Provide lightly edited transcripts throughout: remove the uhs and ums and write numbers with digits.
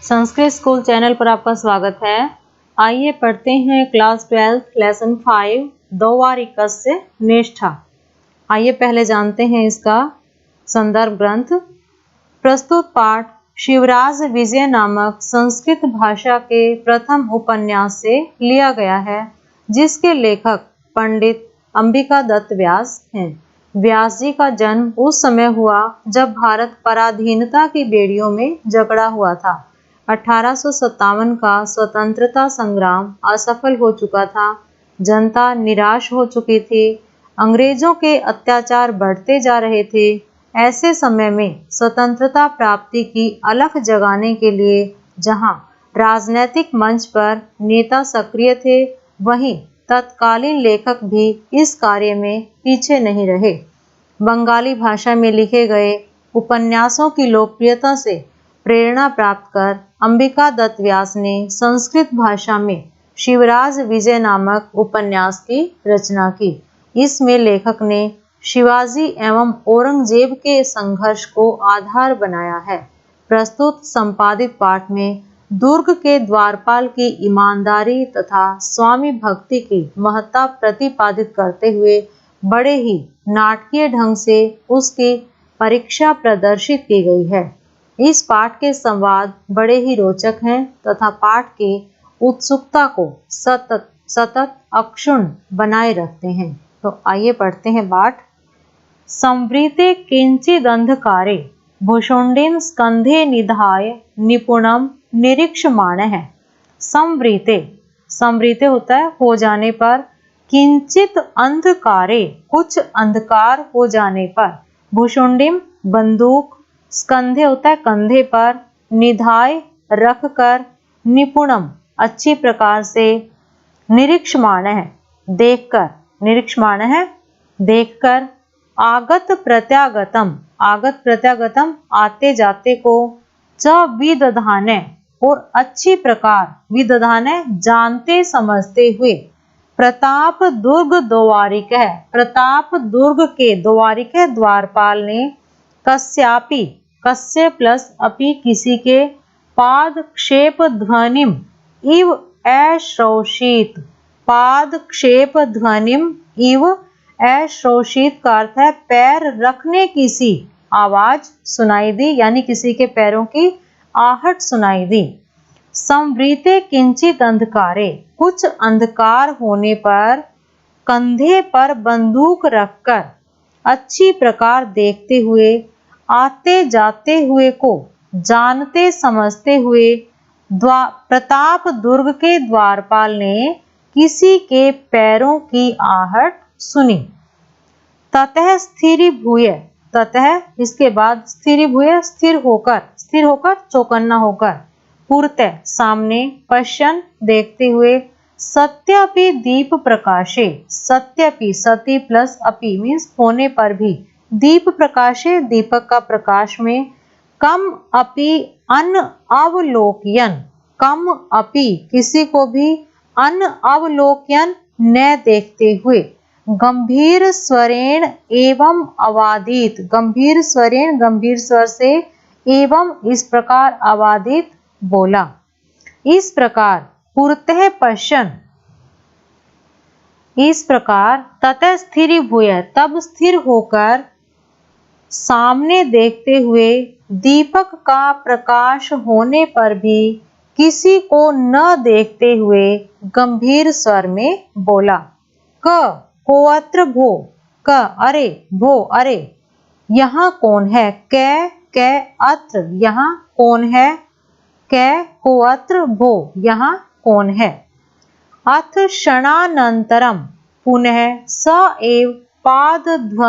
Sanskrit school channel पर आपका स्वागत है। आइए पढ़ते हैं क्लास 12 लेसन 5 दो वार इकस्य निष्ठा। आइए पहले जानते हैं इसका संदर्भ ग्रंथ। प्रस्तुत पाठ शिवराज विजय नामक संस्कृत भाषा के प्रथम उपन्यास से लिया गया है, जिसके लेखक पंडित अंबिका दत्त व्यास हैं। व्यास जी का जन्म उस समय हुआ जब भारत पराधीनता की बेड़ियों में जकड़ा हुआ था। 1857 का स्वतंत्रता संग्राम असफल हो चुका था। जनता निराश हो चुकी थी। अंग्रेजों के अत्याचार बढ़ते जा रहे थे। ऐसे समय में स्वतंत्रता प्राप्ति की अलख जगाने के लिए जहां राजनैतिक मंच पर नेता सक्रिय थे, वहीं तत्कालीन लेखक भी इस कार्य में पीछे नहीं रहे। बंगाली भाषा में लिखे गए उपन्यासों की लोकप्रियता से प्रेरणा प्राप्त कर अंबिका दत्त व्यास ने संस्कृत भाषा में शिवराज विजय नामक उपन्यास की रचना की। इसमें लेखक ने शिवाजी एवं औरंगजेब के संघर्ष को आधार बनाया है। प्रस्तुत संपादित पाठ में दुर्ग के द्वारपाल की ईमानदारी तथा स्वामी भक्ति की महत्ता प्रतिपादित करते हुए बड़े ही नाटकीय ढंग से उसकी परीक्षा प्रदर्शित की गई है। इस पाठ के संवाद बड़े ही रोचक हैं तथा पाठ की उत्सुकता को सतत अक्षुण्ण बनाए रखते हैं। तो आइए पढ़ते हैं पाठ। संवृते किंचिदंधकारे भुशुंडीं स्कंधे निधाय निपुणम निरीक्षमाणः। संवृते होता है हो जाने पर, किंचित अंधकारे कुछ अंधकार हो जाने पर, भुशुंडीं बंदूक, स्कंधे होता है कंधे पर, निधाय रख कर, निपुणम अच्छी प्रकार से, निरीक्षमाणः देखकर, निरीक्षमाणः देखकर, आगत प्रत्यागतम आते जाते को, च विदधाने और अच्छी प्रकार, विदधाने जानते समझते हुए, प्रताप दुर्ग द्वारिक है, प्रताप दुर्ग के द्वारिक है द्वारपाल ने, कस्यापि कस्य प्लस अपि किसी के, पादक्षेप ध्वनिम इव अश्रौषित, पादक्षेप ध्वनिम इव अश्रौषित का अर्थ है पैर रखने की सी आवाज सुनाई दी, यानी किसी के पैरों की आहट सुनाई दी। संवृते किंचित अंधकारे कुछ अंधकार होने पर, कंधे पर बंदूक रखकर अच्छी प्रकार देखते हुए, आते जाते हुए को जानते समझते हुए, प्रताप दुर्ग के द्वारपाल ने किसी के पैरों की आहट सुनी। ततः स्थिरीभूय, ततः इसके बाद स्थिरीभूय स्थिर होकर चौकन्ना होकर, पुरतः सामने, पश्यन् देखते हुए, सत्यपि दीप प्रकाशे, सत्यपि सती प्लस अपि मीन्स होने पर भी, दीप प्रकाशे दीपक का प्रकाश में, कम अपि अन अवलोकयन, कम अपि किसी को भी, अन अवलोकयन न देखते हुए, गंभीर स्वरेण एवं अवादित, गंभीर स्वरेण गंभीर स्वर से, एवं इस प्रकार अवादित बोला। इस प्रकार पुरतः पश्यन्, इस प्रकार ततः स्थिरीभूय तब स्थिर होकर, सामने देखते हुए, दीपक का प्रकाश होने पर भी किसी को न देखते हुए गंभीर स्वर में बोला। कोअत्र भो, क अरे, भो अरे, यहाँ कौन है, कै अत्र यहाँ कौन है, कै कोअत्र भो यहाँ कौन है। अथ क्षणानंतरम पुनः स एव पादध्वनिर्श्राविति,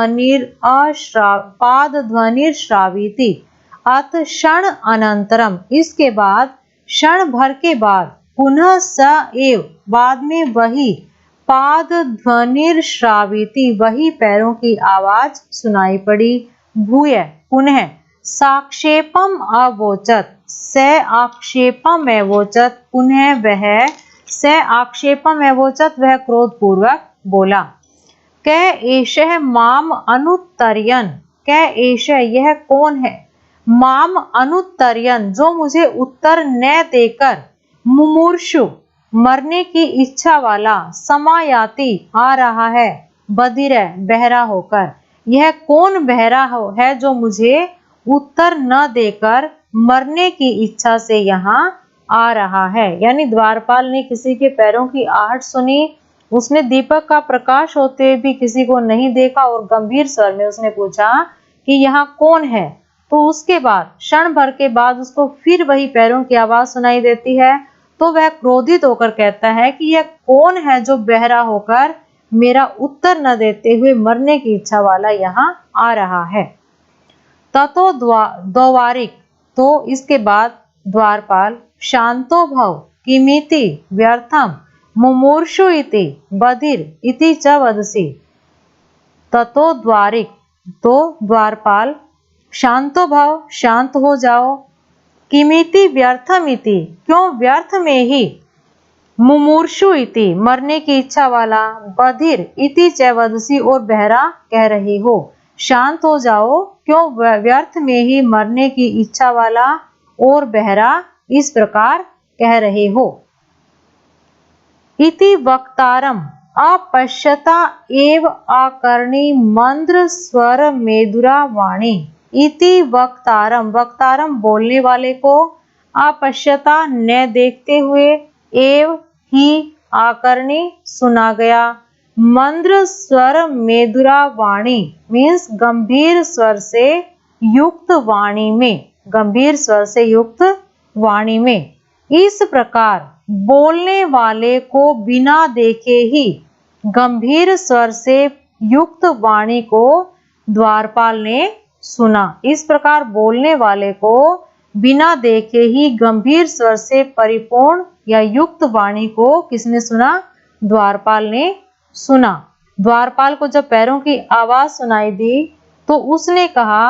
अथ क्षण अनंतरम इसके बाद, क्षण भर के बाद, पुनः स एव बाद में वही, पादध्वनिर्श्राविति वही पैरों की आवाज सुनाई पड़ी, भूय पुनः, साक्षेपम अवोचत से आक्षेपम अवोचत पुनः वह, से आक्षेपम अवोचत वह क्रोध पूर्वक बोला। कै एषः माम अनुत्तरयन्, कै एषः यह कौन है, माम अनुत्तरयन, जो मुझे उत्तर न देकर, मुमूर्षु, मरने की इच्छा वाला, समायाति, आ रहा है, बधिर, बहरा होकर। यह कौन बहरा है जो मुझे उत्तर न देकर मरने की इच्छा से यहाँ आ रहा है। यानी द्वारपाल ने किसी के पैरों की आहट सुनी, उसने दीपक का प्रकाश होते हुए भी किसी को नहीं देखा और गंभीर स्वर में उसने पूछा कि यहाँ कौन है। तो उसके बाद क्षण भर के बाद उसको फिर वही पैरों की आवाज सुनाई देती है। तो वह क्रोधित होकर कहता है कि यह कौन है जो बहरा होकर मेरा उत्तर न देते हुए मरने की इच्छा वाला यहाँ आ रहा है। ततो द्वारिक, तो इसके बाद द्वारपाल, शांतो भव किमिति व्यर्थम मुमूर्षु इति बधिर इति च वदसि। ततो द्वारिक, तो द्वारपाल, शांतो भव, शांत हो जाओ, किमिति व्यर्थम इति, क्यों व्यर्थ में ही, मुमूर्षु इति, मरने की इच्छा वाला, बधिर इति च वदसि, और बहरा कह रही हो। शांत हो जाओ, क्यों व्यर्थ में ही मरने की इच्छा वाला और बहरा इस प्रकार कह रहे हो। इति वक्तारम अपश्यता एव आकर्णी मंद्र स्वर मेदुरा वाणी। इति वक्तारम, वक्तारम बोलने वाले को, अपश्यता न देखते हुए, एव ही आकर्णी सुना गया, मंद्र स्वर मेदुरा वाणी मीन्स गंभीर स्वर से युक्त वाणी में, गंभीर स्वर से युक्त वाणी में। इस प्रकार बोलने वाले को बिना देखे ही गंभीर स्वर से युक्त वाणी को द्वारपाल ने सुना। इस प्रकार बोलने वाले को बिना देखे ही गंभीर स्वर से परिपूर्ण या युक्त वाणी को किसने सुना? द्वारपाल ने सुना। द्वारपाल को जब पैरों की आवाज सुनाई दी तो उसने कहा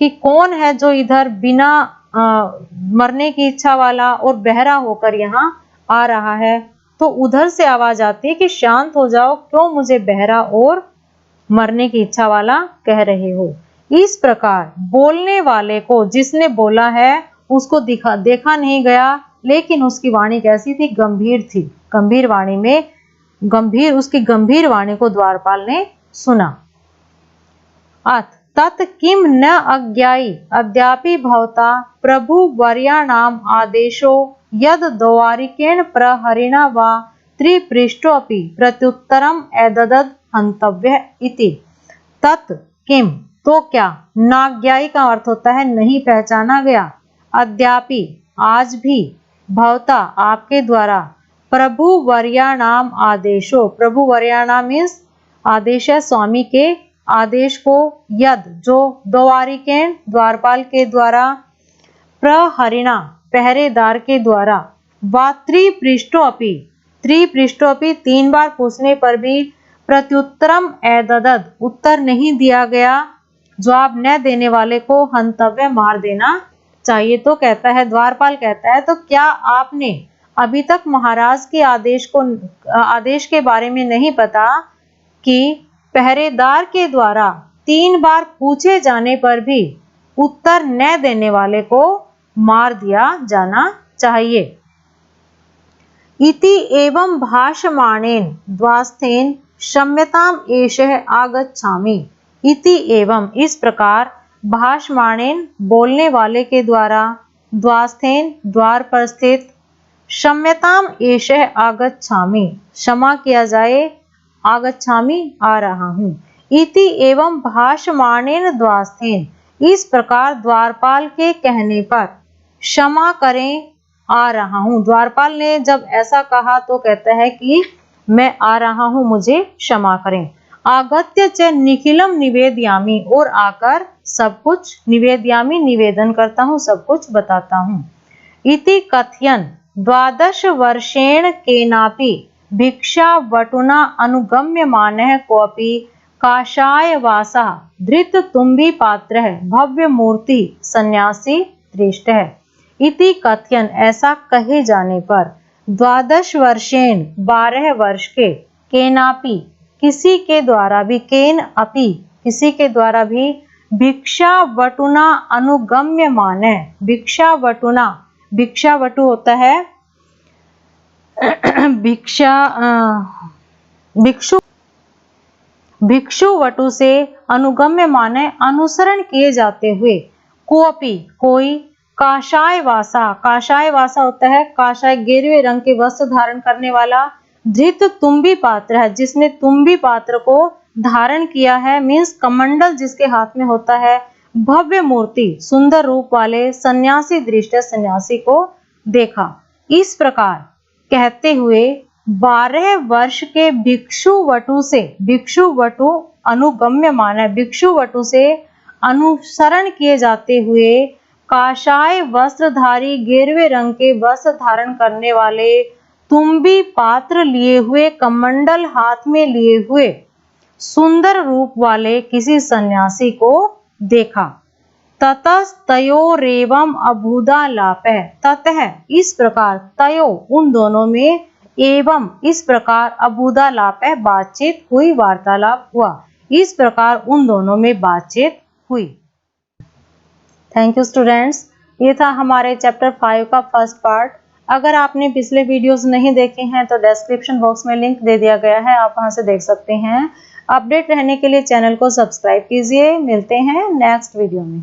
कि कौन है जो इधर बिना मरने की इच्छा वाला और बहरा होकर यहाँ आ रहा है। तो उधर से आवाज आती है कि शांत हो जाओ, क्यों मुझे बहरा और मरने की इच्छा वाला कह रहे हो। इस प्रकार बोलने वाले को, जिसने बोला है उसको देखा नहीं गया, लेकिन उसकी वाणी कैसी थी? गंभीर थी। गंभीर वाणी में उसकी गंभीर वाणी को द्वारपाल ने सुना। अथ तत् किम न अज्ञायी अद्यापि भवता प्रभु वर्याणाम आदेशो यद द्वारिकेण प्रहरिणा वा त्रिपृष्ठोऽपि प्रत्युत्तरम एददद हंतव्य इति। तत् किम, तो क्या, नाज्ञायी का अर्थ होता है नहीं पहचाना गया, अद्यापि आज भी, भवता आपके द्वारा, प्रभु वर्याणाम आदेशो, प्रभु वर्याणाम मीन्स आदेश है स्वामी के आदेश को, यद जो द्वारिकेण द्वारपाल के द्वारा, प्रहरिणा पहरेदार के द्वारा, वा त्रिपृष्ठोऽपि, त्रिपृष्ठोऽपि 3 बार पूछने पर भी, प्रत्युत्तरम एददद उत्तर नहीं दिया गया, जवाब न देने वाले को हंतव्य मार देना चाहिए। तो कहता है, द्वारपाल कहता है, तो क्या आपने अभी तक महाराज के आदेश के बारे में नहीं पता कि पहरेदार के द्वारा 3 बार पूछे जाने पर भी उत्तर न देने वाले को मार दिया जाना चाहिए। इति एवं भाषमाणेन द्वास्थेन क्षम्यताम एषः आगच्छामि। इति एवं इस प्रकार, भाषमाणेन बोलने वाले के द्वारा, द्वास्थेन द्वार पर स्थित, क्षम्यताम एषः आगच्छामि क्षमा किया जाए, आगच्छामि आ रहा हूँ। इति एवं भाषमाणेन द्वास्थेन इस प्रकार द्वारपाल के कहने पर, क्षमा करें आ रहा हूँ। द्वारपाल ने जब ऐसा कहा तो कहता है कि मैं आ रहा हूँ, मुझे क्षमा करें। आगत्य च निखिलम निवेदयामि, और आकर सब कुछ, निवेदयामि निवेदन करता हूँ, सब कुछ बताता हूँ। इति कथयन 12 वर्षेण केनापि भिक्षावटुना अनुगम्यमानः कोऽपि काषायवासः धृततुम्बी पात्रः भव्यमूर्ति सन्यासी दृष्टः। इति कथयन ऐसा कहे जाने पर, 12 वर्षेण 12 वर्ष के, केनापि किसी के द्वारा भी, केन अपि किसी के द्वारा भी, भिक्षावटुना अनुगम्यमाने। भिक्षावटुना, भिक्षावटु होता है भिक्षु, भिक्षुवटु से अनुगम्यमाने अनुसरण किए जाते हुए। कोपी, कोई। काषाय वासा, काषाय वासा होता है काषाय गेरुए रंग के वस्त्र धारण करने वाला। धृत तुम्बी पात्र है, जिसने तुम्बी पात्र को धारण किया है, मीन्स कमंडल जिसके हाथ में होता है। भव्य मूर्ति, सुंदर रूप वाले। सन्यासी दृष्टि, सन्यासी को देखा। इस प्रकार कहते हुए 12 वर्ष के भिक्षुवटु से, भिक्षुवटु अनुगम्यमान है, भिक्षुवटु से अनुसरण किए जाते हुए काषाय वस्त्रधारी, गेरुए रंग के वस्त्र धारण करने वाले, तुम्बी पात्र लिए हुए, कमंडल हाथ में लिए हुए, सुंदर रूप वाले किसी सन्यासी को देखा। ततस्तयोरेवम् अभूदालापः, ततः इस प्रकार, तयो उन दोनों में, एवं इस प्रकार, अभूदालापः बातचीत हुई, वार्तालाप हुआ। इस प्रकार उन दोनों में बातचीत हुई। थैंक यू स्टूडेंट्स, ये था हमारे चैप्टर 5 का फर्स्ट पार्ट। अगर आपने पिछले वीडियोस नहीं देखे हैं तो डिस्क्रिप्शन बॉक्स में लिंक दे दिया गया है, आप वहां से देख सकते हैं। अपडेट रहने के लिए चैनल को सब्सक्राइब कीजिए। मिलते हैं नेक्स्ट वीडियो में।